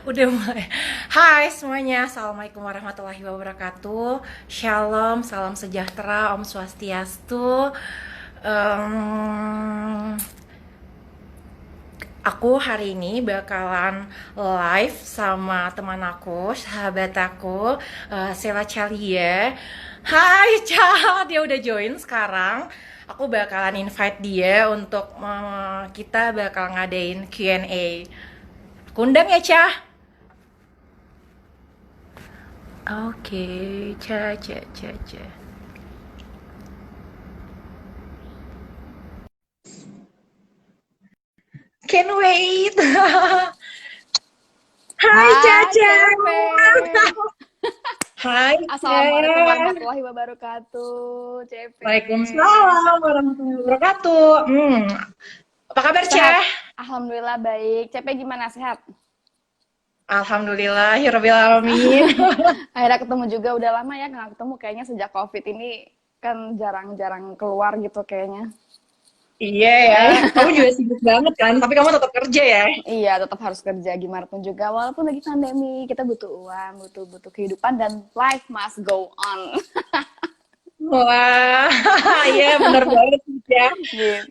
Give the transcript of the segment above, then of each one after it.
Udah mulai. Hai semuanya, Assalamualaikum warahmatullahi wabarakatuh. Shalom, salam sejahtera, Om Swastiastu. Em, aku hari ini bakalan live sama teman aku, sahabat aku, Sela Chalia. Hai Cha, dia udah join sekarang. Aku bakalan invite dia untuk kita bakal ngadain Q&A. Kundang ya, Cah? Oke, Ca, Ca, Ca, Ca. Can't wait. Hai, Hai Caca. CP, Hai, Assalamualaikum Ca. warahmatullahi wabarakatuh, CP. Waalaikumsalam warahmatullahi wabarakatuh. Apa kabar, Ca? Sehat? Alhamdulillah baik. CP gimana, sehat? Alhamdulillahirrabbilalamin. Akhirnya ketemu juga, udah lama ya nggak ketemu kayaknya sejak COVID ini kan jarang-jarang keluar gitu kayaknya. Iya ya, kamu juga sibuk banget kan, tapi kamu tetap kerja ya. Iya, tetap harus kerja gimana pun juga. Walaupun lagi pandemi, kita butuh uang, butuh kehidupan dan life must go on. Wah, iya bener banget sih, Ca. Gitu.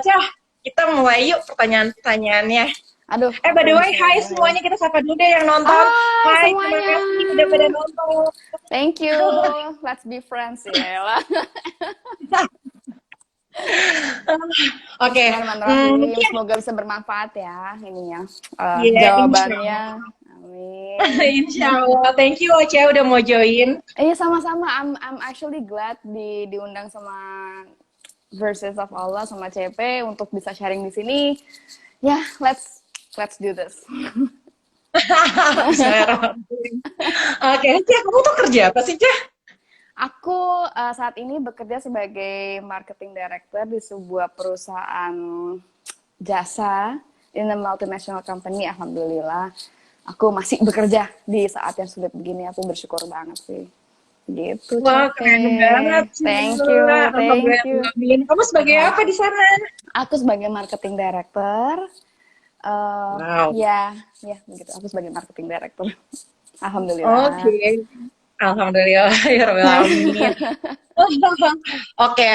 Ca, kita mulai yuk pertanyaan-pertanyaannya. Aduh, By aku the way, masih hai ya. semuanya, kita sapa dulu deh yang nonton. Hai Hai, terima semuanya. kasih udah pada nonton. Thank you. Let's be friends ya. Oke, Bismillahirrahmanirrahim. iya, Semoga bisa bermanfaat ya ininya iya, insya jawabannya. Allah. Amin. Insya Allah. Thank you, Ocha, udah mau join. Iya sama-sama. I'm actually glad diundang sama Verses of Allah sama CP untuk bisa sharing di sini. Ya, let's do this. Bismillahirrahmanirrahim. Oke, Cah, kamu tuh kerja apa sih, Cah? Aku saat ini bekerja sebagai marketing director di sebuah perusahaan jasa in a multinational company. Alhamdulillah, aku masih bekerja di saat yang sulit begini. Aku bersyukur banget sih. Gitu, Wah, CP. keren banget. Thank you, thank you. Alhamdulillah. Kamu sebagai apa di sana? Aku sebagai marketing director, Wow. ya begitu. Aku sebagai marketing director. Alhamdulillah. Oke. Alhamdulillah, ya Rabbil Alamin. Oke,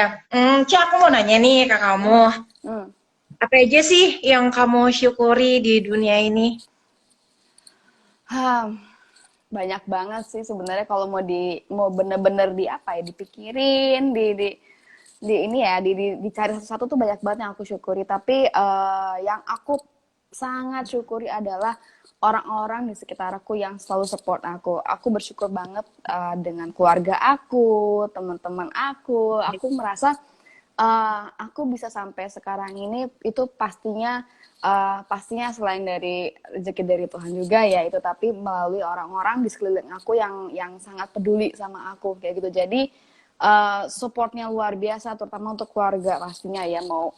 Cak, aku mau nanya nih ke kamu. Hmm. Apa aja sih yang kamu syukuri di dunia ini? Hmm. Banyak banget sih sebenarnya kalau mau bener-bener di apa ya dipikirin di ini ya dicari satu-satu tuh banyak banget yang aku syukuri, tapi yang aku sangat syukuri adalah orang-orang di sekitar aku yang selalu support aku bersyukur banget dengan keluarga aku, teman-teman aku merasa aku bisa sampai sekarang ini itu pastinya selain dari rezeki dari Tuhan juga ya itu, tapi melalui orang-orang di sekeliling aku yang sangat peduli sama aku kayak gitu. Jadi supportnya luar biasa, terutama untuk keluarga pastinya ya, mau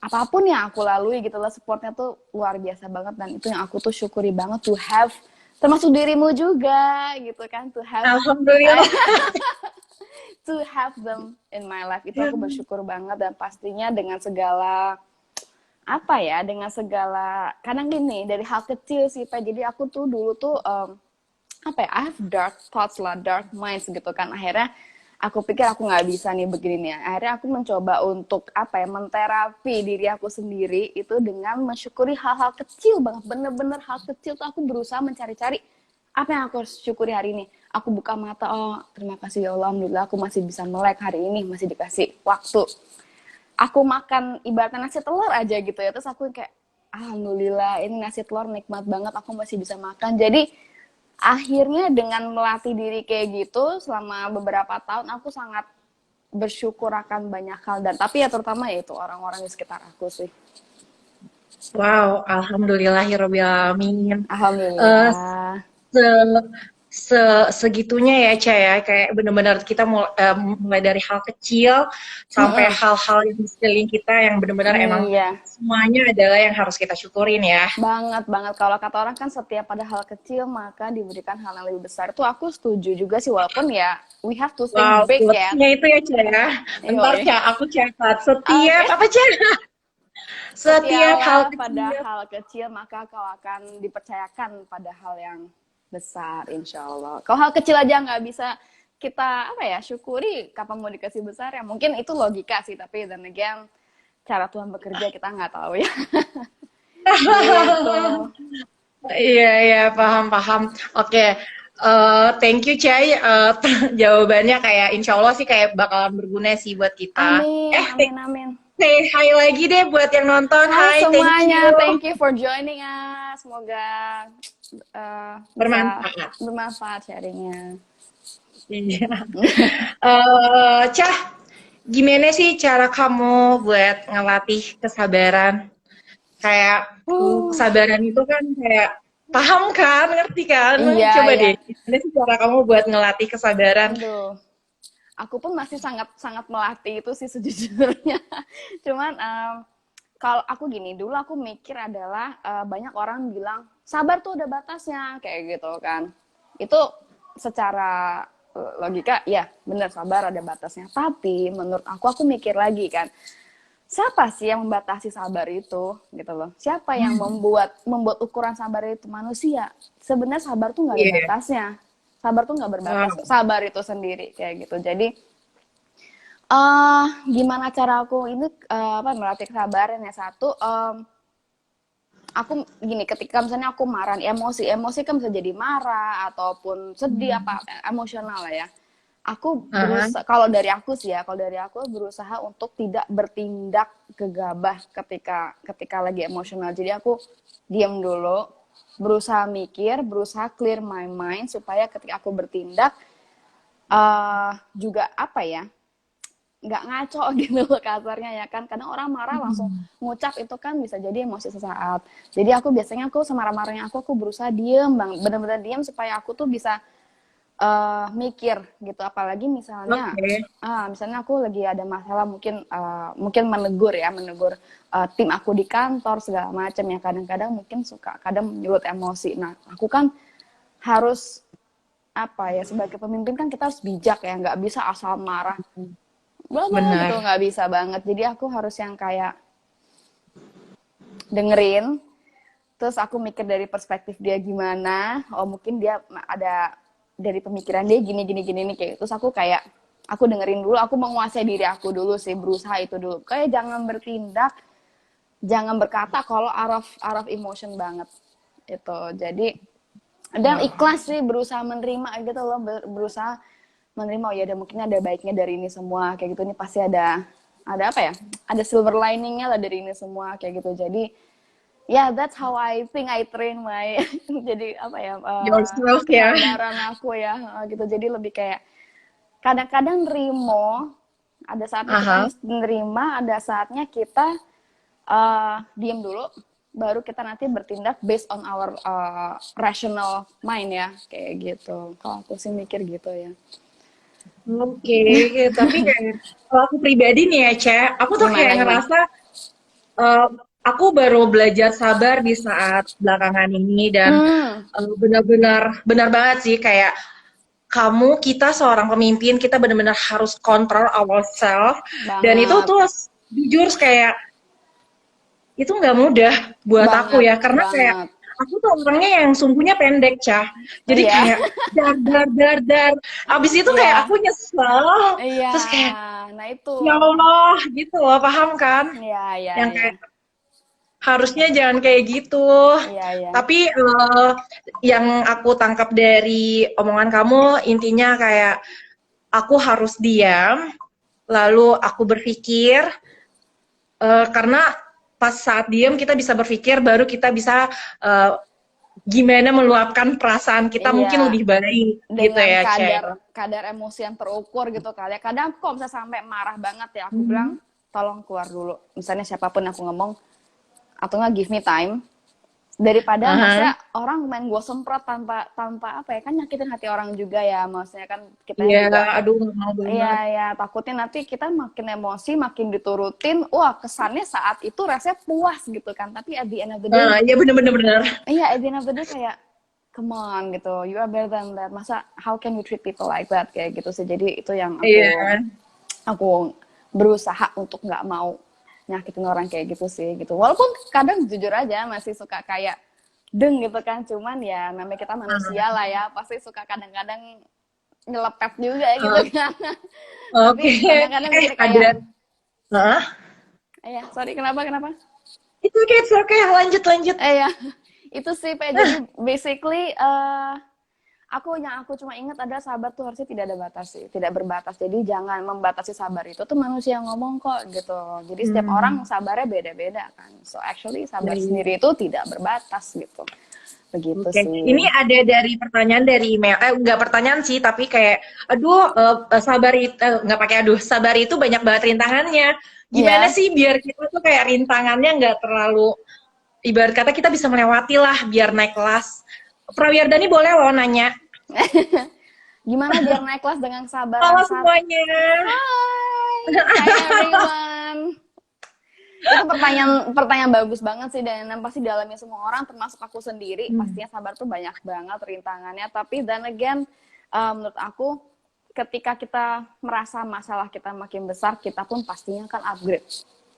apapun yang aku lalui gitu loh, supportnya tuh luar biasa banget, dan itu yang aku tuh syukuri banget to have, termasuk dirimu juga gitu kan, Alhamdulillah. to have them in my life. Itu aku bersyukur banget, dan pastinya dengan segala apa ya, dengan segala kadang gini dari hal kecil sih Pak. Jadi aku tuh dulu tuh apa ya, I have dark thoughts lah, dark minds gitu kan. Akhirnya aku pikir aku nggak bisa nih begini nih. Akhirnya aku mencoba untuk apa ya, menterapi diri aku sendiri itu dengan mensyukuri hal-hal kecil banget, bener-bener hal kecil tuh aku berusaha mencari-cari apa yang aku harus syukuri hari ini. Aku buka mata, oh terima kasih ya Allah, alhamdulillah aku masih bisa melek hari ini, masih dikasih waktu. Aku makan ibaratnya nasi telur aja gitu ya, terus aku kayak alhamdulillah ini nasi telur nikmat banget, aku masih bisa makan. Jadi akhirnya dengan melatih diri kayak gitu selama beberapa tahun, aku sangat bersyukur akan banyak hal, dan tapi ya terutama yaitu orang-orang di sekitar aku sih. Wow, alhamdulillahirobbilalamin. Eh, Alhamdulillah. se- Segitunya ya, Ca ya, kayak bener-bener kita mulai dari hal kecil sampai Mm-mm. hal-hal yang di sekeliling kita yang bener-bener emang Iya, semuanya adalah yang harus kita syukurin ya. banget banget. Kalau kata orang kan setiap pada hal kecil maka diberikan hal yang lebih besar. Itu aku setuju juga sih, walaupun ya we have to think Wow, big ya. quotes-nya itu ya, Ca ya. Bentar, Yoi. Ca, aku catat. Setiap, Oke. apa, Ca? Setiap hal Setialah pada kecil. hal kecil, maka kau akan dipercayakan pada hal yang besar, insya Allah. Kalau hal kecil aja nggak bisa kita apa ya syukuri, kapan mau dikasih besar ya? Mungkin itu logika sih, tapi dan again cara Tuhan bekerja kita nggak tahu ya. Gitu. Iya, iya, paham, paham. Oke, thank you, Cai. Jawabannya kayak insya Allah sih kayak bakalan berguna sih buat kita. Amin, amin, amin. Say hi lagi deh buat yang nonton. Hai Hai, thank you. semuanya, thank you for joining us. Semoga bisa Bermanfaat. bermanfaat sharingnya. Iya. Cah, gimana sih cara kamu buat ngelatih kesabaran? Kayak kesabaran itu kan kayak paham kan, ngerti kan? Iya, Coba iya. deh, gimana sih cara kamu buat ngelatih kesabaran? Aduh, aku pun masih sangat sangat melatih itu sih sejujurnya. Cuman kalau aku gini, dulu aku mikir adalah banyak orang bilang sabar tuh ada batasnya kayak gitu kan. Itu secara logika ya benar sabar ada batasnya. Tapi menurut aku mikir lagi kan, siapa sih yang membatasi sabar itu gitu loh? Siapa yang membuat ukuran sabar itu? Manusia. Sebenarnya sabar tuh nggak ada Iya. batasnya. Sabar tuh nggak berbatas. Wow. Sabar itu sendiri kayak gitu. Jadi gimana cara aku ini apa melatih kesabaran ya? Satu, aku gini, ketika misalnya aku marah, emosi kan bisa jadi marah ataupun sedih apa emosional lah ya. Aku Aha. berusaha, kalau dari aku sih ya, kalau dari aku berusaha untuk tidak bertindak gegabah ketika lagi emosional. Jadi aku diam dulu, berusaha mikir, berusaha clear my mind supaya ketika aku bertindak juga apa ya, nggak ngaco gitu loh kasarnya ya kan. Kadang orang marah langsung ngucap itu kan bisa jadi emosi sesaat. Jadi aku biasanya semarah-marahnya aku berusaha diem bang, benar-benar diem supaya aku tuh bisa mikir gitu. Apalagi misalnya Oke. misalnya aku lagi ada masalah, mungkin menegur tim aku di kantor segala macam ya, kadang-kadang mungkin kadang menyulut emosi. Nah aku kan harus apa ya, sebagai pemimpin kan kita harus bijak ya, nggak bisa asal marah bla bla gitu, Benar. nggak bisa banget. Jadi aku harus yang kayak dengerin, terus aku mikir dari perspektif dia gimana. Oh mungkin dia ada dari pemikiran dia gini gini gini nih kayak. Terus aku dengerin dulu, aku menguasai diri aku dulu sih, berusaha itu dulu. Kayak jangan bertindak, jangan berkata kalau out of emotion banget itu. Jadi dan ikhlas sih, berusaha menerima gitu loh, berusaha menerima. Oh ya ada mungkin ada baiknya dari ini semua kayak gitu, ini pasti ada apa ya, ada silver liningnya lah dari ini semua kayak gitu. Jadi yeah, that's how I think I train my jadi apa ya Yourself ya. kesabaran aku ya gitu. Jadi lebih kayak kadang-kadang nerimo, ada saatnya kita Aha. mesti nerima, ada saatnya kita diem dulu, baru kita nanti bertindak based on our rational mind ya kayak gitu. Kalau aku sih mikir gitu ya. Oke, tapi kayak kalau aku pribadi nih ya, Cek, aku tuh Gimana kayak gimana? ngerasa eh, aku baru belajar sabar di saat belakangan ini dan Hmm, benar-benar benar banget sih kayak kita seorang pemimpin kita benar-benar harus kontrol ourselves dan itu banget, tuh jujur kayak itu nggak mudah buat aku banget, ya karena kayak banget. aku tuh orangnya yang sumpunya pendek Cah, jadi Iya, kayak dar dar dar dar abis itu kayak iya, aku nyesel iya. terus kayak Nah itu, ya Allah gitu loh, paham kan iya, iya, yang iya, kayak harusnya jangan kayak gitu. iya, iya. Tapi yang aku tangkap dari omongan kamu intinya kayak aku harus diam, lalu aku berpikir karena pas saat diam kita bisa berpikir, baru kita bisa eh, gimana meluapkan perasaan kita mungkin Iya, lebih baik gitu dengan ya, Chay. kadar emosi yang terukur gitu kali ya. Kadang kok bisa sampai marah banget ya, aku bilang tolong keluar dulu. Misalnya siapapun aku ngomong, atau nggak give me time. Daripada Aha. maksudnya orang main gue semprot tanpa tanpa apa ya, kan nyakitin hati orang juga ya. Maksudnya kan kitanya Iya, juga. aduh nggak mau Iya, banget. ya takutnya nanti kita makin emosi, makin diturutin. Wah, kesannya saat itu rasanya puas gitu kan. Tapi at the end of the day, Nah, iya bener-bener bener. iya, at the end of the day kayak, come on gitu, you are better than that. Masa, how can you treat people like that? Kayak gitu sih. Jadi itu yang Iya. aku berusaha untuk nggak mau. nyakitin orang kayak gitu sih gitu. Walaupun kadang jujur aja masih suka kayak deng gitu kan, cuman ya namanya kita manusia lah ya, pasti suka kadang-kadang nyelepet juga gitu Ah, kan. oke. Tapi kadang-kadang mikir kayak, Ada. Hah? ya sorry kenapa kenapa? It's okay. Lanjut, lanjut. Ya itu sih Pak. Jadi basically aku cuma ingat ada sabar tuh harusnya tidak ada batas sih, tidak berbatas. Jadi jangan membatasi sabar, itu tuh manusia yang ngomong kok gitu. Jadi setiap orang sabarnya beda-beda kan. So actually sabar sendiri itu tidak berbatas gitu. Begitu Oke, sih. ini ada dari pertanyaan dari email. Enggak pertanyaan sih, tapi kayak, aduh, sabar itu, nggak pakai aduh, sabar itu banyak banget rintangannya. Gimana Ya. sih biar kita tuh kayak rintangannya nggak terlalu, ibarat kata kita bisa melewati lah biar naik kelas. Prawiyardani boleh loh nanya. Gimana biar naik kelas dengan kesabaran Halo saat. semuanya. Hi everyone. Itu pertanyaan bagus banget sih, dan pasti dialami semua orang termasuk aku sendiri. Pastinya sabar tuh banyak banget rintangannya, tapi then again menurut aku ketika kita merasa masalah kita makin besar, kita pun pastinya kan upgrade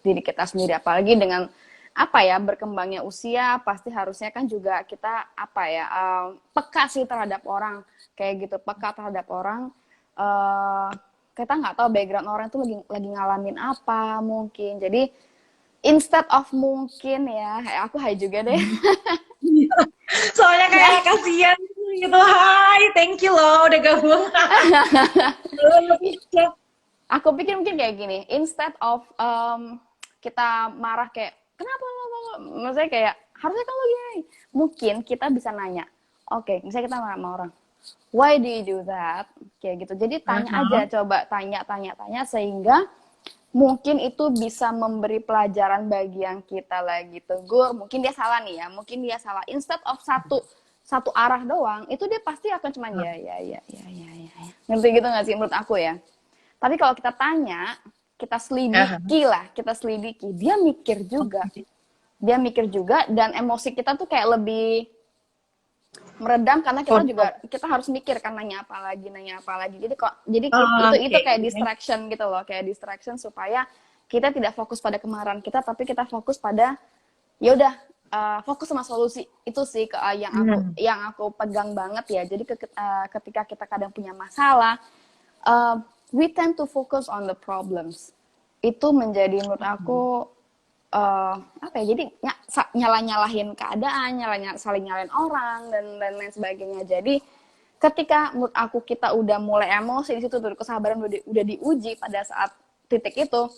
diri kita sendiri, apalagi dengan apa ya, berkembangnya usia, pasti harusnya kan juga kita apa ya, peka sih terhadap orang kayak gitu, peka terhadap orang. Kita nggak tahu background orang itu lagi ngalamin apa mungkin, jadi instead of mungkin ya, aku hai juga deh. Soalnya kayak kasihan gitu. Hai, thank you loh udah gabung. Aku pikir mungkin kayak gini, instead of kita marah kayak kenapa, maksudnya kayak harusnya kamu gini, mungkin kita bisa nanya, oke, misalnya kita marah sama orang, why do you do that, kayak gitu. Jadi tanya aja, coba tanya sehingga mungkin itu bisa memberi pelajaran bagi yang kita lagi tegur. Mungkin dia salah nih ya, mungkin dia salah. Instead of satu arah doang, itu dia pasti akan cuman ya. Ngerti gitu nggak sih menurut aku ya? Tapi kalau kita tanya, kita selidiki, dia mikir juga, dan emosi kita tuh kayak lebih meredam karena kita harus mikir kan nanya apa lagi. Jadi itu kayak distraction gitu loh, kayak distraction supaya kita tidak fokus pada kemarahan kita, tapi kita fokus pada ya udah fokus sama solusi. Itu sih yang aku pegang banget ya. Jadi ketika kita kadang punya masalah, we tend to focus on the problems. Itu menjadi menurut aku apa ya, jadi nyalahin keadaan, saling nyalain orang dan lain sebagainya. Jadi ketika menurut aku kita udah mulai emosi di situ, tuh kesabaran udah diuji pada saat titik itu,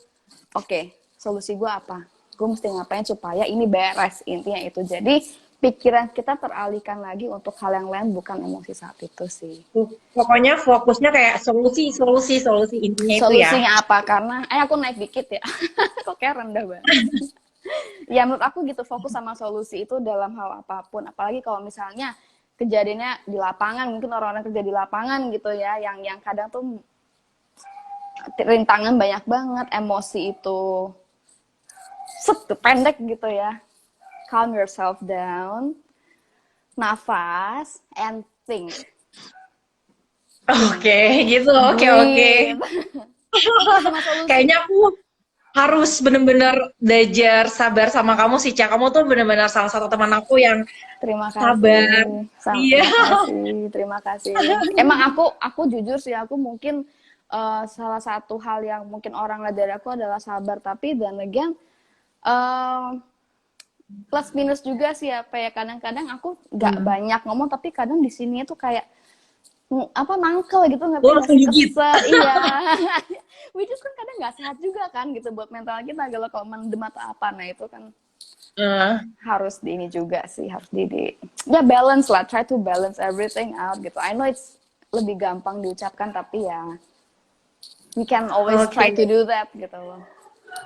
oke, solusi gue apa? Gue mesti ngapain supaya ini beres, intinya itu. Jadi pikiran kita teralihkan lagi untuk hal yang lain, bukan emosi saat itu sih. Pokoknya fokusnya kayak solusi intinya itu ya. Solusinya apa? Karena aku naik dikit ya. Kok kayak rendah banget. Ya menurut aku gitu, fokus sama solusi itu dalam hal apapun. Apalagi kalau misalnya kejadiannya di lapangan, mungkin orang-orang kerja di lapangan gitu ya, yang kadang tuh rintangan banyak banget, emosi itu pendek gitu ya. Calm yourself down, nafas, and think. Oke, gitu. Oke. Kayaknya aku harus bener-bener belajar sabar sama kamu sih, Ca. Kamu tuh bener-bener salah satu teman aku yang Terima kasih. sabar. Iya. Terima kasih. Emang aku jujur sih, aku mungkin salah satu hal yang mungkin orang lihat dari aku adalah sabar, tapi dan again plus minus juga sih apa ya, kadang-kadang aku nggak banyak ngomong, tapi kadang di sini tuh kayak mangkel gitu, nggak kesel. Iya. Which is kan kadang nggak sehat juga kan gitu buat mental kita kalau mendem atau apa. Nah itu kan harus di ini juga sih, harus ya balance lah, try to balance everything out gitu. I know it's lebih gampang diucapkan, tapi ya we can always try to do that gitu loh.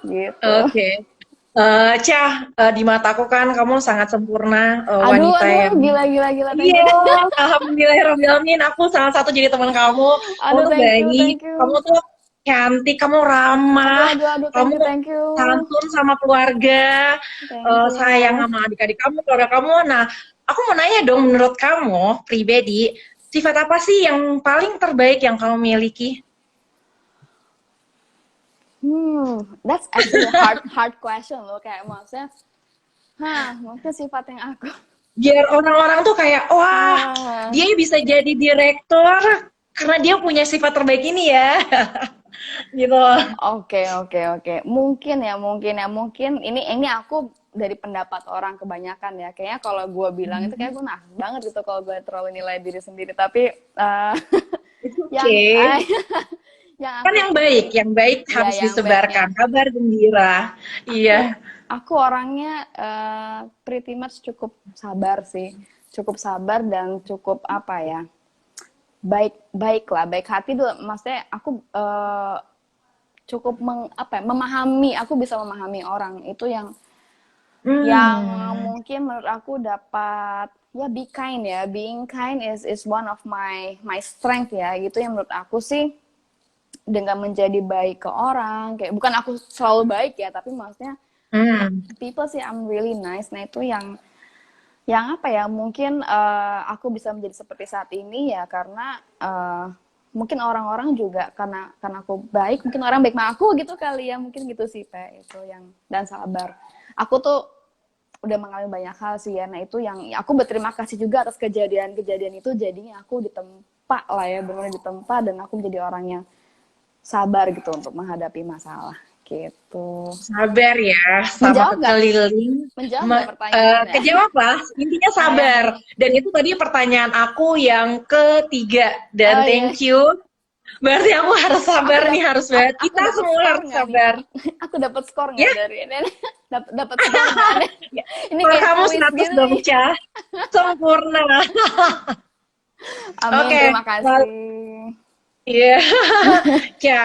Gitu. Oke. Ca, di mataku kan kamu sangat sempurna, wanita yang gila. Iya, alhamdulillahirobbilalamin, aku salah satu jadi teman kamu. Kamu tuh baik, kamu tuh cantik, kamu ramah, kamu thank you. santun sama keluarga, sayang sama adik-adik kamu, keluarga kamu. Nah, aku mau nanya dong, menurut kamu pribadi, sifat apa sih yang paling terbaik yang kamu miliki? That's actually a hard question loh. Kayak maksudnya, mungkin sifat yang aku. Biar orang-orang tuh kayak, wah, Ah, dia bisa jadi direktur karena dia punya sifat terbaik ini ya. Gitu. oke. Mungkin ini aku dari pendapat orang kebanyakan ya. Kayaknya kalau gue bilang itu kayak gue nafsu banget gitu kalau gue terlalu nilai diri sendiri. Tapi It's yang okay. yang Kan aku yang baik ya harus yang baiknya disebarkan, kabar gembira. aku Iya. aku orangnya pretty much cukup sabar sih, cukup sabar dan cukup apa ya, baik lah, baik hati tuh, maksudnya aku cukup memahami, aku bisa memahami orang itu yang Hmm. mungkin menurut aku dapat ya, be kind ya, being kind is one of my strength ya, gitu yang menurut aku sih. Dengan menjadi baik ke orang, kayak bukan aku selalu baik ya, tapi maksudnya Hmm. people sih I'm really nice. Nah itu yang apa ya, mungkin aku bisa menjadi seperti saat ini ya karena mungkin orang-orang juga karena aku baik, mungkin orang baik sama aku gitu kali ya, mungkin gitu sih Pe, itu yang, dan sabar. Aku tuh udah mengalami banyak hal sih ya, nah itu yang aku berterima kasih juga atas kejadian-kejadian itu, jadinya aku ditempa lah ya, benar ditempa, dan aku menjadi orang yang sabar gitu untuk menghadapi masalah gitu. Sabar ya, sama Menjawab nggak? kekeliling. Menjawab nggak pertanyaannya? Kejawab lah, intinya Oh ya, sabar. Dan itu tadi pertanyaan aku yang ketiga. oh Dan ya. thank you. Berarti aku harus Aku sabar nih, harus banget. aku Kita dapat semua skor harus nggak nih? sabar. Aku dapat skor Ya, nggak dari ini? Dapat skor nggak nih? Ini kalau kayak kamu kuis 100 gitu dong, nih. Ca. Sempurna. Amin, Oke, terima kasih. iya. Ca,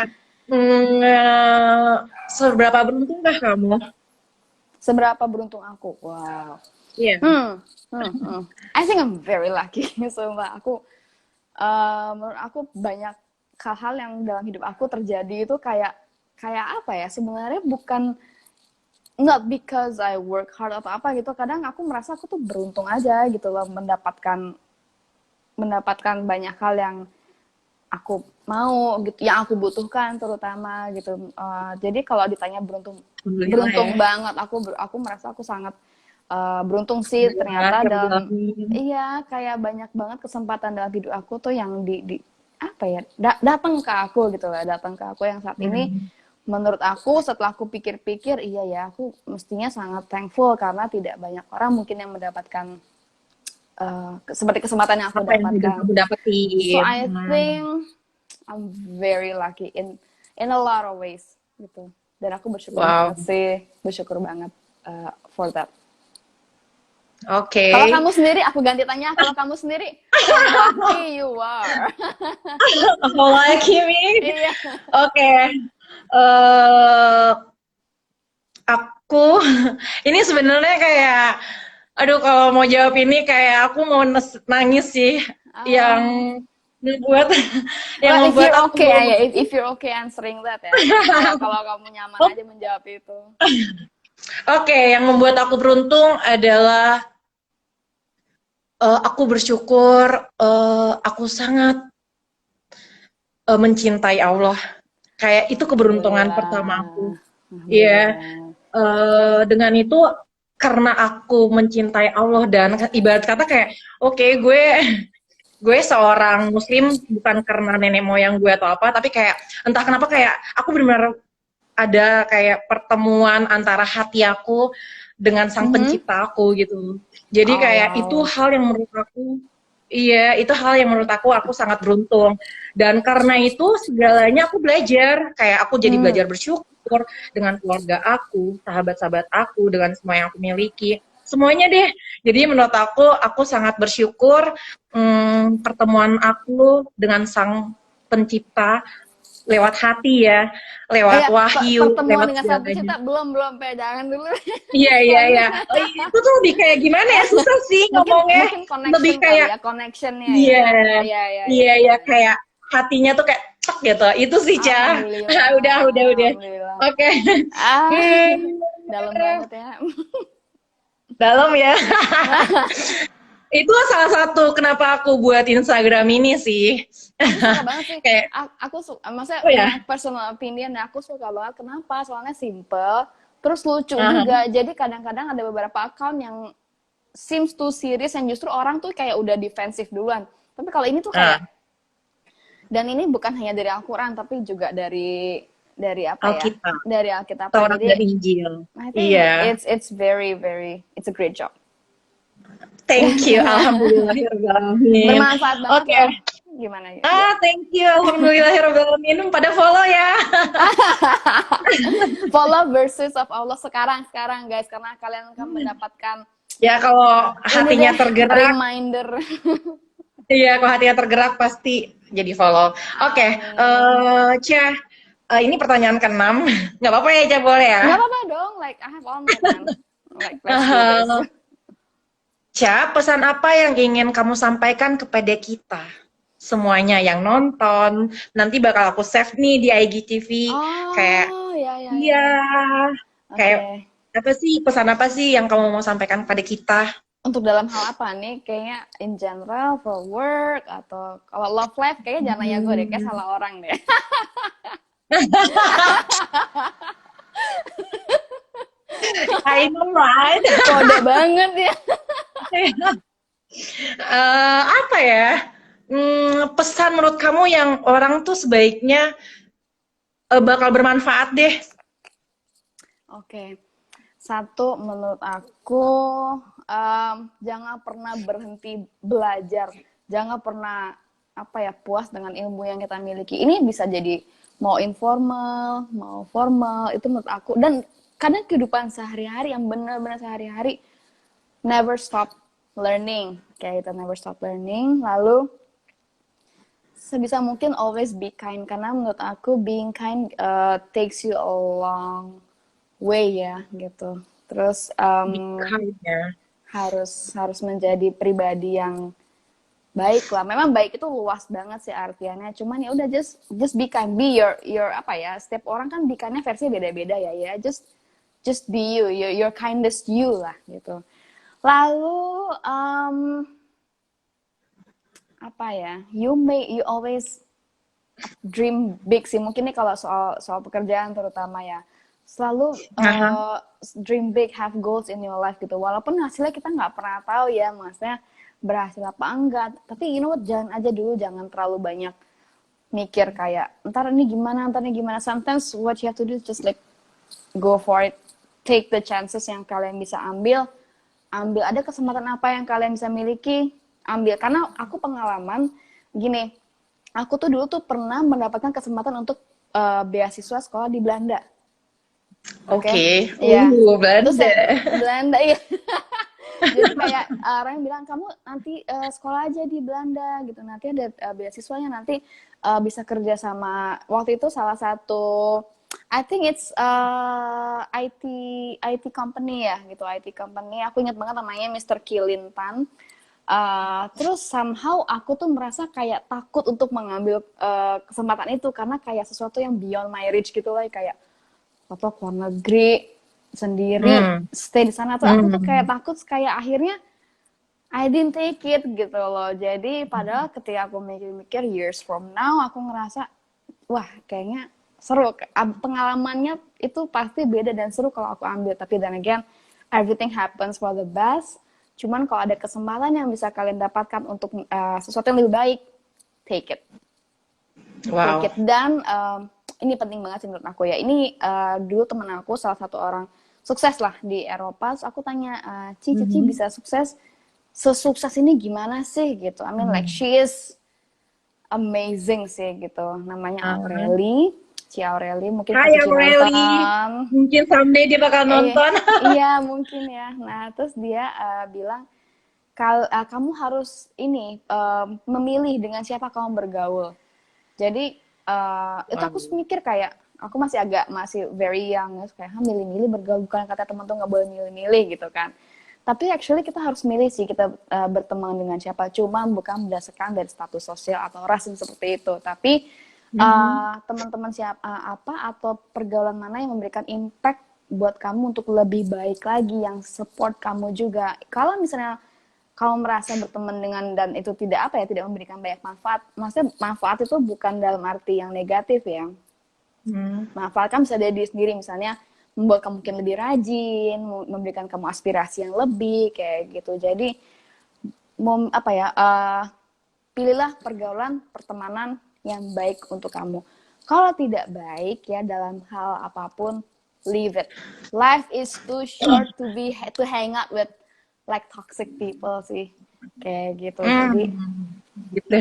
seberapa beruntungkah kamu? Seberapa beruntung aku? Wow. Iya. I think I'm very lucky. Sumpah, menurut aku banyak hal-hal yang dalam hidup aku terjadi itu kayak apa ya? Sebenarnya bukan, not because I work hard atau apa gitu. Kadang aku merasa aku tuh beruntung aja gitu loh, mendapatkan banyak hal yang aku mau gitu, yang aku butuhkan terutama gitu. Jadi kalau ditanya beruntung, Alhamdulillah ya. beruntung banget. Aku merasa aku sangat beruntung sih Alhamdulillah, ternyata ya dalam, Allahumma. iya, kayak banyak banget kesempatan dalam hidup aku tuh yang di apa ya, datang ke aku gitu lah, datang ke aku yang saat ini Hmm. menurut aku setelah aku pikir-pikir, iya ya, aku mestinya sangat thankful karena tidak banyak orang mungkin yang mendapatkan seperti kesempatan yang aku Apa yang sudah dapatkan. kamu So dapetin? I think I'm very lucky in a lot of ways gitu. Dan aku bersyukur Wow. banget sih, bersyukur banget for that. Oke. Kalau kamu sendiri, aku ganti tanya. Kalau kamu sendiri, how lucky you are? Mulai Kimi. Iya. Oke. Eh, aku ini sebenarnya kayak, aduh, kalau mau jawab ini kayak aku mau nangis sih. Yang Um, membuat yang well, if membuat you're aku okay ya, if you're okay answering that ya. Kalau kamu nyaman Oh, aja menjawab itu. oke, yang membuat aku beruntung adalah aku bersyukur, aku sangat mencintai Allah. Kayak itu keberuntungan pertama aku. Alhamdulillah. Iya, Alhamdulillah. dengan itu karena aku mencintai Allah dan ibarat kata kayak, oke, gue seorang muslim bukan karena nenek moyang gue atau apa, tapi kayak entah kenapa kayak aku benar-benar ada kayak pertemuan antara hati aku dengan sang pencipta aku gitu. Jadi Oh kayak itu wow. hal yang menurut aku, iya, itu hal yang menurut aku sangat beruntung. Dan karena itu segalanya aku belajar, kayak aku jadi belajar bersyukur dengan keluarga aku, sahabat-sahabat aku, dengan semua yang aku miliki. Semuanya deh. Jadi menurut aku sangat bersyukur pertemuan aku dengan sang pencipta lewat hati ya, Oh lewat ya, wahyu, pertemuan lewat dengan sang segalanya. pencipta belum pedangan dulu. Iya, iya, iya. Oh, itu tuh lebih kayak gimana ya? Susah sih mungkin ngomongnya. mungkin Lebih connection kali kayak, ya, connectionnya iya, ya. Iya iya iya iya, iya, iya. kayak hatinya tuh kayak cek gitu. Itu sih, Ca. Alhamdulillah, Udah. alhamdulillah. Oke. Ah, Hmm, dalam banget ya. dalam ya. Itu salah satu kenapa aku buat Instagram ini sih. Aku suka banget sih. Kayak, Aku suka, maksudnya oh ya, my personal opinion, ya aku suka banget. Kenapa? Soalnya simple, terus lucu aha, juga. Jadi kadang-kadang ada beberapa account yang seems too serious yang justru orang tuh kayak udah defensif duluan. Tapi kalau ini tuh kayak, nah, dan ini bukan hanya dari Al-Quran tapi juga dari apa ya? Alkitab, Dari Alkitab. Taurat Jadi dan Injil. I think Iya, it's very very it's a great job. thank you, alhamdulillahirobbilalamin. Bermanfaat banget Oke, loh. Gimana ya? Ya. thank you, alhamdulillahirobbilalamin. Pada follow ya. Follow verses of Allah sekarang guys, karena kalian akan mendapatkan Ya kalau ini hatinya deh tergerak, reminder. iya kalau hatinya tergerak pasti jadi follow. Oke, Amin. Cia, ini pertanyaan keenam. Nggak apa-apa ya, Cia, boleh ya? Nggak apa-apa dong, like I have all night man. Like let's do this. Cia, pesan apa yang ingin kamu sampaikan kepada kita? Semuanya yang nonton, nanti bakal aku save nih di IGTV. Kayak, Oh ya ya ya iya, ya. kayak Oke. apa sih, pesan apa sih yang kamu mau sampaikan kepada kita? Untuk dalam hal apa nih? Kayaknya in general for work atau kalau love life kayaknya jangan nanya gue deh, kayak Hmm. salah orang deh. I know, right? Kode banget ya. Apa ya? Pesan menurut kamu yang orang tuh sebaiknya bakal bermanfaat deh. Oke. Satu, menurut aku, jangan pernah berhenti belajar. Jangan pernah apa ya puas dengan ilmu yang kita miliki. Ini bisa jadi mau informal, mau formal, itu menurut aku. Dan kadang kehidupan sehari-hari yang benar-benar sehari-hari, never stop learning. Kayak kita never stop learning. Lalu sebisa mungkin always be kind, karena menurut aku being kind takes you a long way ya gitu. Terus Makanya. harus menjadi pribadi yang baik lah. Memang baik itu luas banget sih artiannya. Cuman ya udah just be kind, be your apa ya. Setiap orang kan be kindnya versi beda-beda ya. Ya just be you, your kindest you lah gitu. Lalu apa ya? You always dream big sih. Mungkin nih kalau soal pekerjaan terutama ya. Selalu Aha. dream big, have goals in your life gitu. Walaupun hasilnya kita nggak pernah tahu ya, maksudnya berhasil apa enggak. Tapi you know what, jalan aja dulu, jangan terlalu banyak mikir kayak ntar ini gimana, ntar ini gimana. Sometimes what you have to do is just like go for it. Take the chances yang kalian bisa ambil. Ambil, ada kesempatan apa yang kalian bisa miliki, ambil. Karena aku pengalaman gini, aku tuh dulu tuh pernah mendapatkan kesempatan untuk beasiswa sekolah di Belanda. Oke, Oke. iya. Terus Belanda. Belanda ya. Jadi kayak orang yang bilang kamu nanti sekolah aja di Belanda gitu. Nanti ada beasiswanya, nanti bisa kerja sama waktu itu salah satu I think it's IT company ya gitu, IT company. Aku ingat banget namanya Mr. Kilin Tan. Terus somehow aku tuh merasa kayak takut untuk mengambil kesempatan itu karena kayak sesuatu yang beyond my reach gitu lah, kayak atau ke luar negeri sendiri Hmm. stay di sana tuh aku tuh kayak Hmm. takut, kayak akhirnya I didn't take it gitu loh. Jadi padahal ketika aku mikir-mikir years from now aku ngerasa wah kayaknya seru, pengalamannya itu pasti beda dan seru kalau aku ambil. Tapi then again everything happens for the best. Cuman kalau ada kesempatan yang bisa kalian dapatkan untuk sesuatu yang lebih baik, take it. Wow. Take it. Dan ini penting banget sih menurut aku ya. Ini dulu temen aku salah satu orang sukses lah di Eropa. Terus aku tanya, Cici bisa sukses sesukses ini gimana sih gitu. I mean like she is amazing sih gitu. Namanya Aureli, Ci Aureli, mungkin Hai pasti Ci Aureli, nonton. mungkin someday dia bakal nonton. Iya mungkin ya. Nah terus dia bilang kamu harus ini memilih dengan siapa kamu bergaul. Jadi itu Wow. aku mikir kayak aku masih very young, kayak milih-milih bergaul, bukan kata teman tuh nggak boleh milih-milih gitu kan. Tapi actually kita harus milih sih kita berteman dengan siapa, cuma bukan berdasarkan dari status sosial atau ras seperti itu. Tapi teman-teman siapa apa atau pergaulan mana yang memberikan impact buat kamu untuk lebih baik lagi, yang support kamu juga. Kalau misalnya kamu merasa berteman dengan dan itu tidak apa ya, tidak memberikan banyak manfaat. Maksudnya manfaat itu bukan dalam arti yang negatif ya. Manfaat kan bisa dari diri sendiri, misalnya membuat kamu mungkin lebih rajin, memberikan kamu aspirasi yang lebih kayak gitu. Jadi apa ya, pilihlah pergaulan pertemanan yang baik untuk kamu. Kalau tidak baik ya dalam hal apapun, leave it. Life is too short to hang out with like toxic people sih, kayak gitu. Jadi Gitu.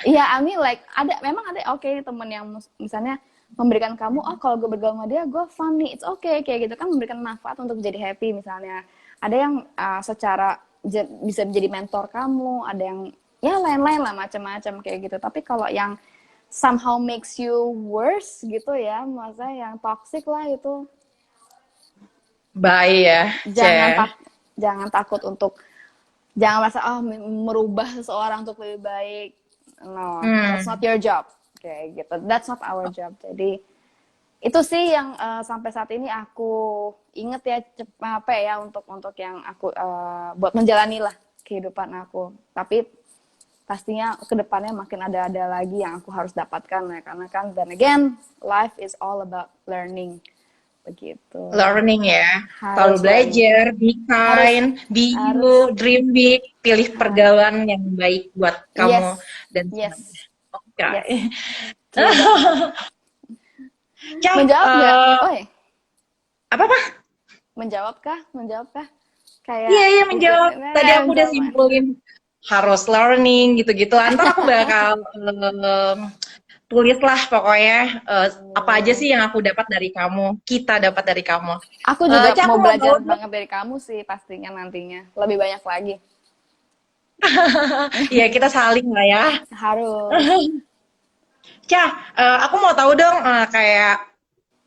iya, I mean like memang ada oke temen yang misalnya memberikan kamu, oh kalau gue bergaul sama dia gue fun nih, it's okay kayak gitu kan, memberikan manfaat untuk jadi happy misalnya. Ada yang secara bisa menjadi mentor kamu, ada yang ya lain-lain lah macam-macam kayak gitu. Tapi kalau yang somehow makes you worse gitu ya, maksudnya yang toxic lah itu, Bye ya, jangan Ce. jangan takut untuk, jangan merasa merubah seseorang untuk lebih baik. No, that's not your job kayak gitu, that's not our job. Jadi itu sih yang sampai saat ini aku inget ya, apa ya, untuk yang aku buat menjalani lah kehidupan aku. Tapi pastinya kedepannya makin ada lagi yang aku harus dapatkan ya, karena kan then again life is all about learning begitu. Learning ya, selalu Harus belajar, be harus kind, be harus you, dream big, pilih pergaulan yang baik buat yes, kamu dan yes, semuanya. Oke. yes. True banget. Cah, Menjawab nggak? Oi, apa-apa? menjawabkah Iya, kayak iya itu menjawab. Tadi aku udah jawaban. simpulin harus learning gitu-gitu. Ntar aku bakal tulis lah pokoknya apa aja sih yang aku dapat dari kamu, kita dapat dari kamu. Aku juga Cah, mau aku mau tahu belajar dong. banget dari kamu sih pastinya nantinya. Lebih banyak lagi. Iya, kita saling lah ya. Harus. Cah, aku mau tahu dong kayak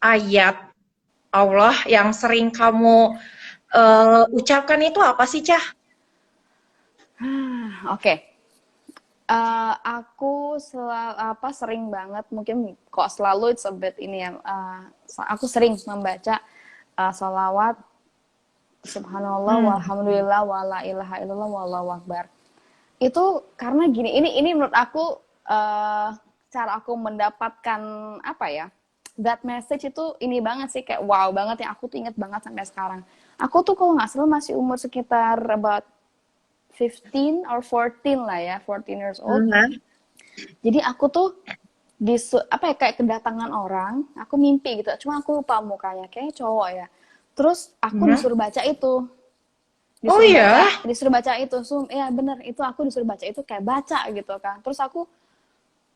ayat Allah yang sering kamu ucapkan itu apa sih, Cah? Oke. Aku sering banget, mungkin kok selalu it's a bit ini ya. Aku sering membaca sholawat subhanallah walhamdulillah wala ilaha illallah wallahu akbar. Itu karena gini, ini menurut aku cara aku mendapatkan apa ya, that message itu ini banget sih, kayak wow banget yang aku tuh inget banget sampai sekarang. Aku tuh kalau nggak salah masih umur sekitar about 15 or 14 lah ya, 14 years old. Jadi aku tuh apa ya, kayak kedatangan orang, aku mimpi gitu, cuma aku lupa mukanya, kayak cowok ya. Terus aku disuruh baca itu. Oh iya? Disuruh baca itu, ya bener, itu aku disuruh baca itu, kayak baca gitu kan. Terus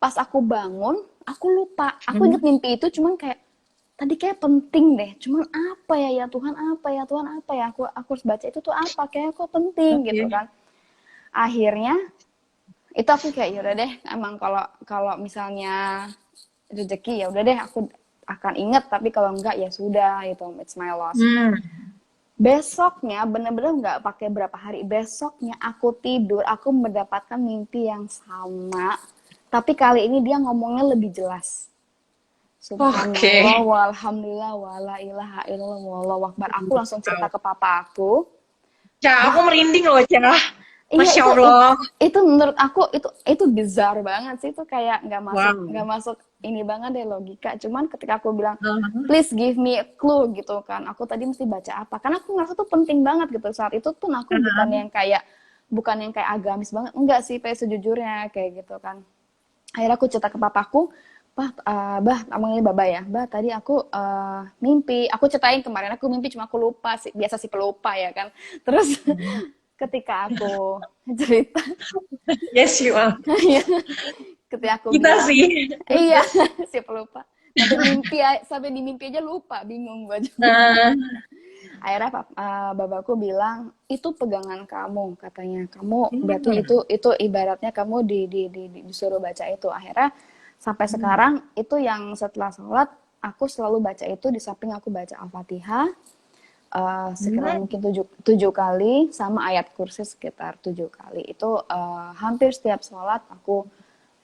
pas aku bangun, aku lupa. Aku inget mimpi itu, cuman kayak tadi kayak penting deh. Cuman apa ya Tuhan, apa ya Tuhan, apa ya aku harus baca itu tuh apa? Kayak kok penting gitu kan. Akhirnya itu aku kayak yaudah deh, emang kalau misalnya rezeki ya udah deh, aku akan inget. Tapi kalau enggak ya sudah, itu it's my loss. Besoknya bener-bener nggak pakai berapa hari, besoknya aku tidur, aku mendapatkan mimpi yang sama, tapi kali ini dia ngomongnya lebih jelas. Subhanallah walhamdulillah wala ilaha illallah wallahu akbar. Aku langsung cerita ke papa aku. Cah, aku merinding loh, Cah. Iya, Masya Allah. itu menurut aku itu bizarre banget sih, itu kayak nggak masuk ini banget deh logika. Cuman ketika aku bilang please give me a clue gitu kan, aku tadi mesti baca apa, karena aku ngerasa tuh penting banget gitu. Saat itu pun aku bukan yang kayak agamis banget, enggak sih, sejujurnya kayak gitu kan. Akhirnya aku cerita ke papaku, bah, abang ini baba ya, bah tadi aku mimpi, aku ceritain kemarin aku mimpi, cuma aku lupa sih, biasa sih pelupa ya kan. Terus ketika aku cerita, Yes, you are. ketika aku Kita bilang, sih. iya, si pelupa. Sampai di mimpi aja lupa, bingung gue juga. Akhirnya babaku bilang, itu pegangan kamu, katanya. Kamu berarti itu ibaratnya kamu disuruh baca itu. Akhirnya sampai sekarang itu yang setelah sholat aku selalu baca itu, di samping aku baca Al-Fatihah sekitar mungkin 7 kali, sama ayat kursi sekitar 7 kali. Itu hampir setiap sholat aku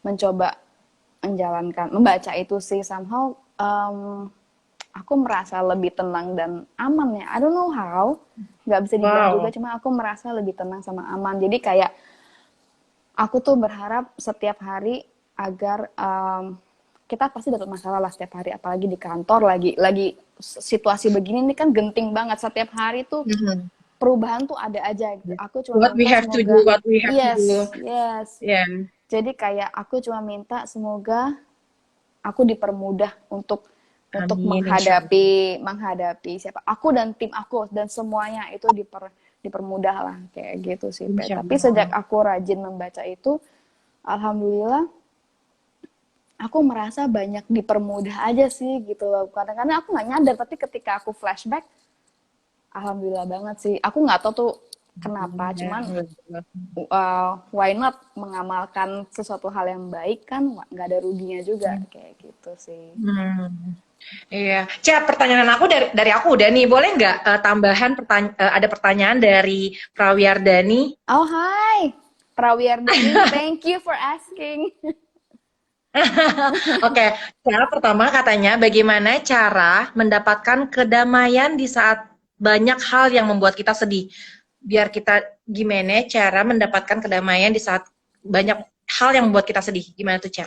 mencoba membaca itu sih. Somehow aku merasa lebih tenang dan aman ya. I don't know how, nggak bisa dibilang juga, Wow. cuma aku merasa lebih tenang sama aman. Jadi kayak aku tuh berharap setiap hari agar kita pasti dapat masalah lah setiap hari, apalagi di kantor lagi situasi begini ini kan genting banget. Setiap hari tuh Mhm. perubahan tuh ada aja gitu. Aku cuma What we minta have to do, semoga what we have to do. yes, yes. Ya, Jadi kayak aku cuma minta semoga aku dipermudah untuk amin, insya Allah. menghadapi siapa aku dan tim aku dan semuanya itu dipermudah lah kayak gitu sih Pe. Insya Tapi sejak Allah. aku rajin membaca itu, alhamdulillah aku merasa banyak dipermudah aja sih gitu loh. Kadang-kadang aku nggak nyadar, tapi ketika aku flashback, alhamdulillah banget sih. Aku nggak tahu tuh kenapa, Ya, cuman Alhamdulillah. why not mengamalkan sesuatu hal yang baik kan nggak ada ruginya juga kayak gitu sih. Hmm. Iya, Ca, pertanyaan aku dari aku udah nih. Boleh nggak tambahan ada pertanyaan dari Prawiardani? Oh hai, Prawiyardani, thank you for asking. Oke, cara pertama katanya bagaimana cara mendapatkan kedamaian di saat banyak hal yang membuat kita sedih. Biar kita gimana cara mendapatkan kedamaian di saat banyak hal yang membuat kita sedih. Gimana tuh, Ca?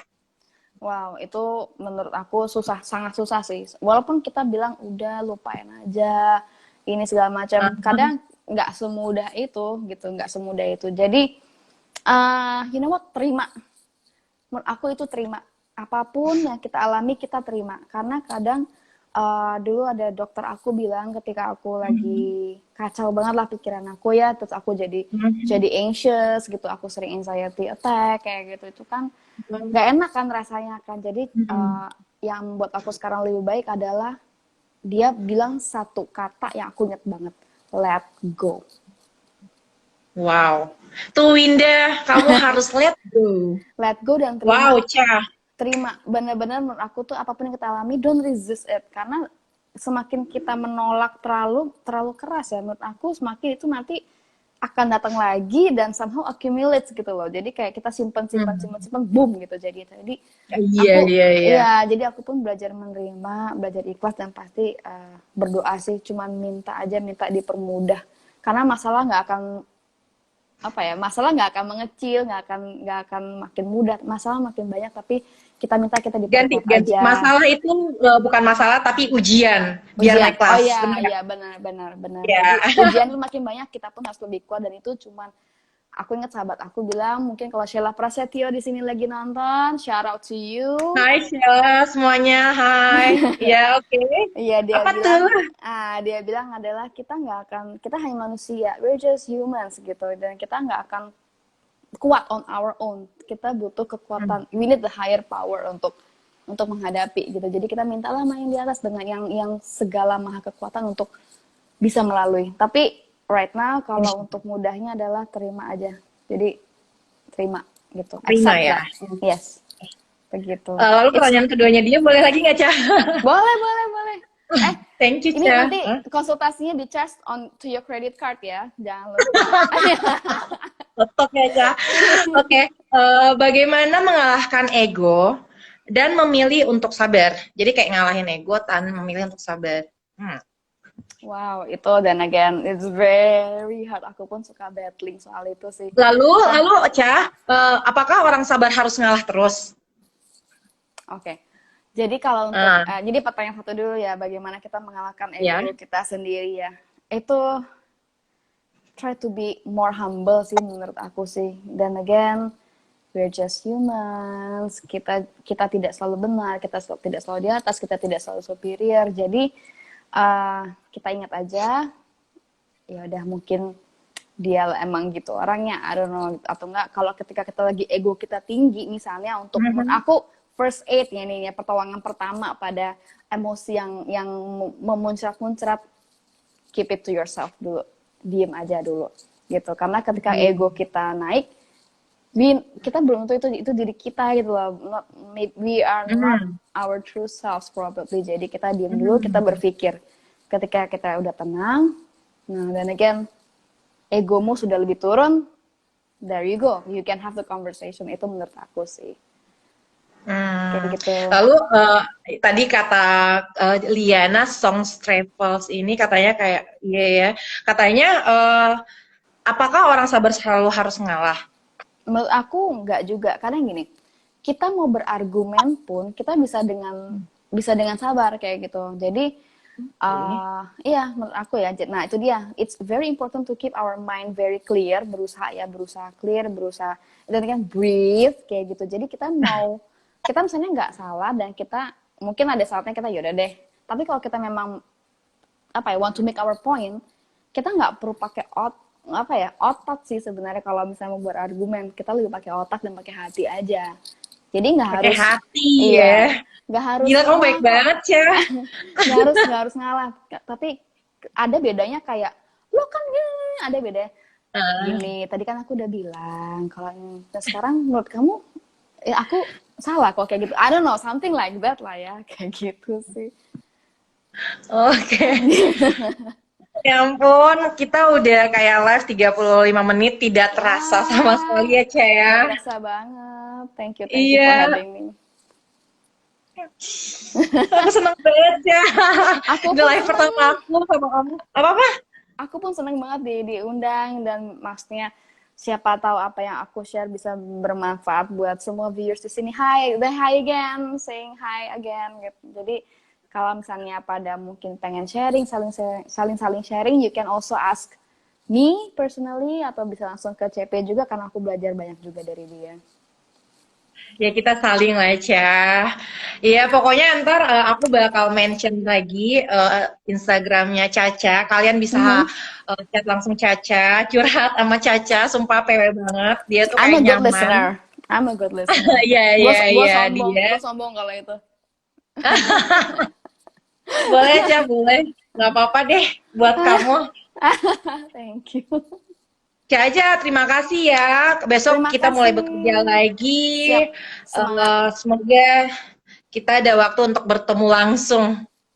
Wow, itu menurut aku susah, sangat susah sih. Walaupun kita bilang udah lupain aja, ini segala macam. Uh-huh. Kadang nggak semudah itu, gitu, nggak semudah itu. Jadi, you know what? Terima. Menurut aku itu terima. Apapun yang kita alami kita terima. Karena kadang dulu ada dokter aku bilang ketika aku lagi kacau banget lah pikiran aku ya, terus aku jadi anxious gitu, aku sering anxiety attack kayak gitu. Itu kan nggak enak kan rasanya kan. Jadi yang buat aku sekarang lebih baik adalah dia bilang satu kata yang aku inget banget, let go. Wow. Tuh Winda, kamu harus let go. Let go dan terima. Wow, Ca. Terima, benar-benar menurut aku tuh apapun yang kita alami, don't resist it. Karena semakin kita menolak terlalu keras ya, menurut aku semakin itu nanti akan datang lagi dan somehow accumulates gitu loh. Jadi kayak kita simpan boom gitu. Jadi Iya, aku iya, iya. ya, jadi aku pun belajar menerima, belajar ikhlas dan pasti berdoa sih, cuman minta dipermudah. Karena masalah nggak akan masalah nggak akan mengecil, nggak akan makin mudah, masalah makin banyak, tapi kita Ganti, diperkuat ganti. aja. Masalah itu bukan masalah, tapi ujian. Biar Ujian, naik oh kelas. Benar ya nggak? ya benar. Ya. Jadi ujian itu makin banyak, kita pun harus lebih kuat, dan itu cuman aku ingat sahabat aku bilang, mungkin kalau Sheila Prasetyo di sini lagi nonton, shout out to you. Hai Sheila semuanya, hai. Ya, oke. Iya, Apa tuh? dia bilang adalah kita hanya manusia, we're just humans gitu, dan kita nggak akan kuat on our own. Kita butuh kekuatan, we need the higher power untuk menghadapi gitu. Jadi kita mintalah sama yang di atas dengan yang segala maha kekuatan untuk bisa melalui. Tapi right now kalau untuk mudahnya adalah terima aja. Jadi terima gitu. Terima Accept ya. that. Yes. Begitu. Lalu pertanyaan keduanya dia boleh lagi nggak, Ca? Boleh. Thank you, Ini Ca. nanti konsultasinya di charge on to your credit card ya. Jangan lupa. Oke, ya, Ca. Oke. Bagaimana mengalahkan ego dan memilih untuk sabar? Jadi kayak ngalahin ego dan memilih untuk sabar. Wow, itu dan again, it's very hard. Aku pun suka battling soal itu sih. Lalu, Ca, apakah orang sabar harus ngalah terus? Oke. Jadi kalau untuk, jadi pertanyaan satu dulu ya, bagaimana kita mengalahkan ego kita sendiri ya. Itu try to be more humble sih menurut aku sih. Dan again, we're just humans. Kita tidak selalu benar, kita tidak selalu di atas, kita tidak selalu superior. Jadi kita ingat aja, ya udah mungkin dia emang gitu orangnya, I don't know, atau enggak kalau ketika kita lagi ego kita tinggi misalnya, untuk menurut aku first aid ya nih ya, pertolongan pertama pada emosi yang memuncrat-muncrat, keep it to yourself dulu, diem aja dulu gitu. Karena ketika ego kita naik, kita belum tentu itu diri kita gitu loh. We are not our true selves probably. Jadi kita diem dulu, kita berpikir. Ketika kita udah tenang, nah dan again egomu sudah lebih turun, there you go, you can have the conversation. Itu menurut aku sih. kayak Hmm. gitu. Lalu tadi kata Liana Songs Travels ini katanya kayak iya ya. Katanya apakah orang sabar selalu harus ngalah? Menurut aku nggak juga, karena gini, kita mau berargumen pun kita bisa dengan sabar kayak gitu. Jadi Oke. iya menurut aku ya. Nah itu dia. It's very important to keep our mind very clear. Berusaha clear, berusaha dan kan breathe kayak gitu. Jadi kita misalnya nggak salah dan kita mungkin ada saatnya kita yaudah deh. Tapi kalau kita memang apa ya want to make our point, kita nggak perlu pakai apa ya otak sih sebenarnya. Kalau misalnya mau berargumen kita lebih pakai otak dan pakai hati aja, jadi nggak Pakai harus hati ya. iya nggak harus Gila kamu ngalah baik kok. banget ya. nggak harus ngalah, tapi ada bedanya kayak lo kan gini, ada beda Ah, gini tadi kan aku udah bilang kalau nah sekarang menurut kamu aku salah kok kayak gitu. I don't know, something like that lah ya kayak gitu sih. Oke. Ya ampun, kita udah kayak live 35 menit tidak terasa sama Wah, sekali ya, Cia ya. nggak kerasa banget. Thank you for Iya, having me. aku seneng banget ya. Aku Ini pun live seneng. pertama aku sama kamu. Apa-apa? Aku pun seneng banget diundang dan maksudnya siapa tahu apa yang aku share bisa bermanfaat buat semua viewers di sini. Hi again, saying hi again gitu. Jadi kalau misalnya pada mungkin pengen sharing, saling sharing, you can also ask me personally atau bisa langsung ke CP juga karena aku belajar banyak juga dari dia. Ya kita saling lah, Cia. Iya, pokoknya ntar aku bakal mention lagi Instagramnya Caca. Kalian bisa Mhm. chat langsung Caca, curhat sama Caca. Sumpah PW banget. Dia tuh I'm kayak a good nyaman. listener. I'm a good listener. Iya, Gue iya, gue iya, sombong, dia. gue sombong kalau itu. Boleh, Cia, boleh. Nggak apa-apa deh buat kamu. Thank you. Cia aja, terima kasih ya. Besok Terima kita mulai kasih. bekerja lagi. Siap, semangat. Semoga kita ada waktu untuk bertemu langsung.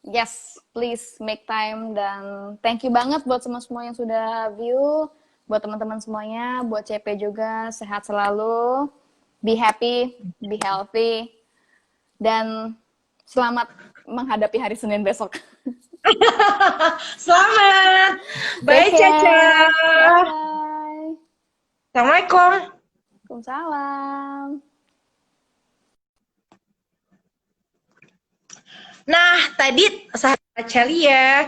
Yes, please make time dan thank you banget buat semua-semua yang sudah view, buat teman-teman semuanya, buat CP juga sehat selalu, be happy, be healthy, dan selamat menghadapi hari Senin besok. Selamat. Take Bye, care. Caca. Bye-bye. Assalamualaikum. Waalaikumsalam. Nah, tadi sahabat Celia,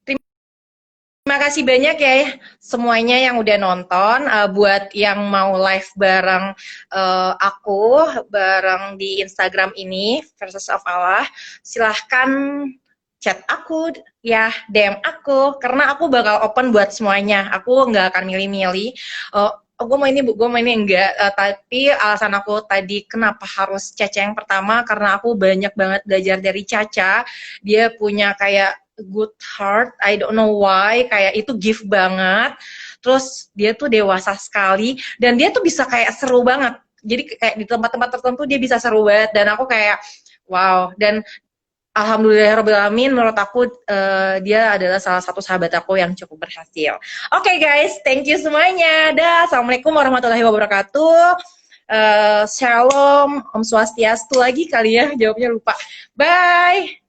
terima kasih banyak ya semuanya yang udah nonton. Buat yang mau live bareng aku, bareng di Instagram ini, Versus of Allah, silahkan chat aku, ya DM aku, karena aku bakal open buat semuanya. Aku nggak akan milih-milih. Gue mau ini, gue mau ini enggak. Tapi alasan aku tadi kenapa harus Caca yang pertama, karena aku banyak banget belajar dari Caca. Dia punya kayak good heart, I don't know why, kayak itu gift banget. Terus dia tuh dewasa sekali, dan dia tuh bisa kayak seru banget. Jadi kayak di tempat-tempat tertentu dia bisa seru banget, dan aku kayak wow. Dan alhamdulillahirobbilalamin, menurut aku dia adalah salah satu sahabat aku yang cukup berhasil. Oke guys, thank you semuanya. Dah, assalamualaikum warahmatullahi wabarakatuh. Shalom, Om Swastiastu lagi kali ya, jawabnya lupa. Bye.